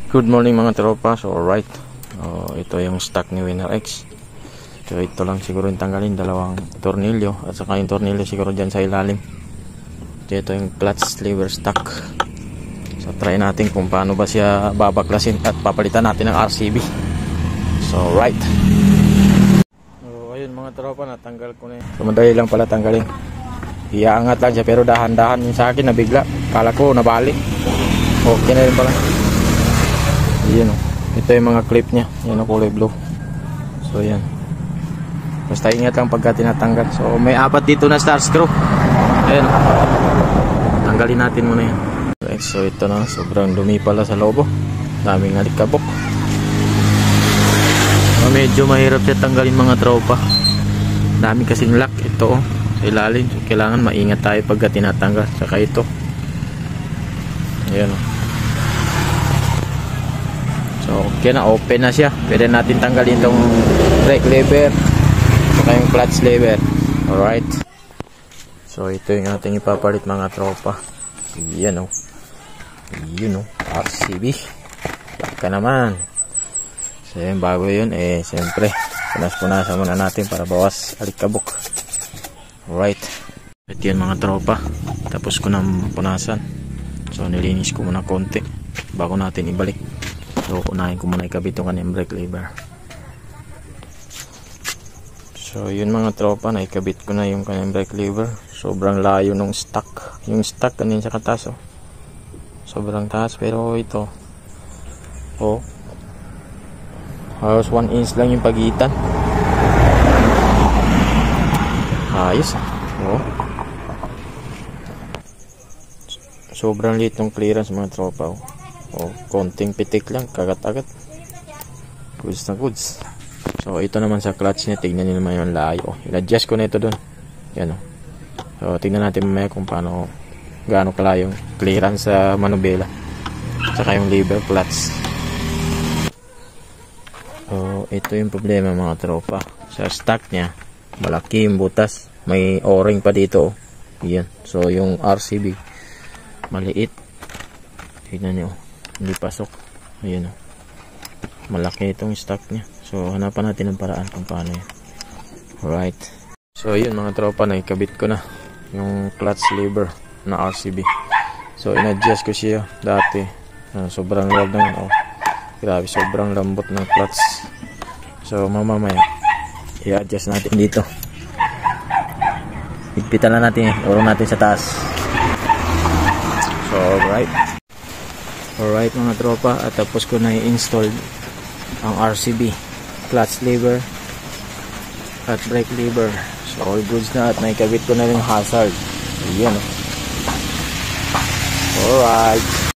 Good morning mga tropa. So alright, ito yung stock ni Winner X. So ito lang siguro yung tanggalin, dalawang tornilyo at saka yung tornilyo siguro dyan sa ilalim. So ito yung clutch lever stock. So try natin kung paano ba siya babaklasin at papalitan natin ng RCB. So alright, so ayun mga tropa, natanggal ko na yun. So madali lang pala tanggalin, iaangat lang siya pero dahan-dahan yung sa akin nabigla, kala ko nabalik. Okay na rin pala. Yan, ito yung mga clip nya, yan ang kulay blue. So yan, basta ingat lang pagka tinatanggal. So may apat dito na star screw. Ayan, tanggalin natin muna yan. So ito na, sobrang dumi pala sa loob. Daming alikabok. Medyo mahirap siya tanggalin mga tropa, dami kasing lock ito sa ilalim. So kailangan maingat tayo pagka tinatanggal. Saka ito, ayan. So okay na, open na siya. Pwede natin tanggalin itong brake lever saka yung clutch lever. Alright, so ito yung ating ipapalit mga tropa. Yan o, yun o, RCB. Laka naman. So yun, bago yun siyempre punas-punasan muna natin para bawas alikabok. Alright, ito yun mga tropa, tapos ko na punasan. So nilinis ko muna konti bago natin ibalik. So unahin ko muna ikabit yung kanyang brake lever. So yun mga tropa, naikabit ko na yung kanyang brake lever. Sobrang layo nung stock. Yung stock kanina sa katas, sobrang taas, pero ito halos 1 inch lang yung pagitan. Ayos. Sobrang liit ng clearance mga tropa. Konting pitik lang, kagat-agat. Goods na goods. So ito naman sa clutch niya, tignan niyo naman yung layo. In-adjust ko na ito dun. Yan o. So tignan natin mamaya kung paano, gaano kalayo yung clearance sa manubela saka yung lever clutch. So ito yung problema mga tropa, sa stock niya malaki yung butas, may o-ring pa dito. Yan. So yung RCB maliit, tignan niyo, hindi pasok. Ayun o, malaki itong stock niya. So hanapan natin ang paraan kung paano yan. Alright, so yun mga tropa, naikabit ko na yung clutch lever na RCB. So in-adjust ko siya dati. Sobrang love ng grabe, sobrang lambot ng clutch. So mamamaya i-adjust natin dito. Higpitan na natin, urong natin sa taas. So alright mga tropa, at tapos ko na i-install ang RCB, clutch lever at brake lever. So all goods na, at naikabit ko na rin hazard. Ayan. Alright.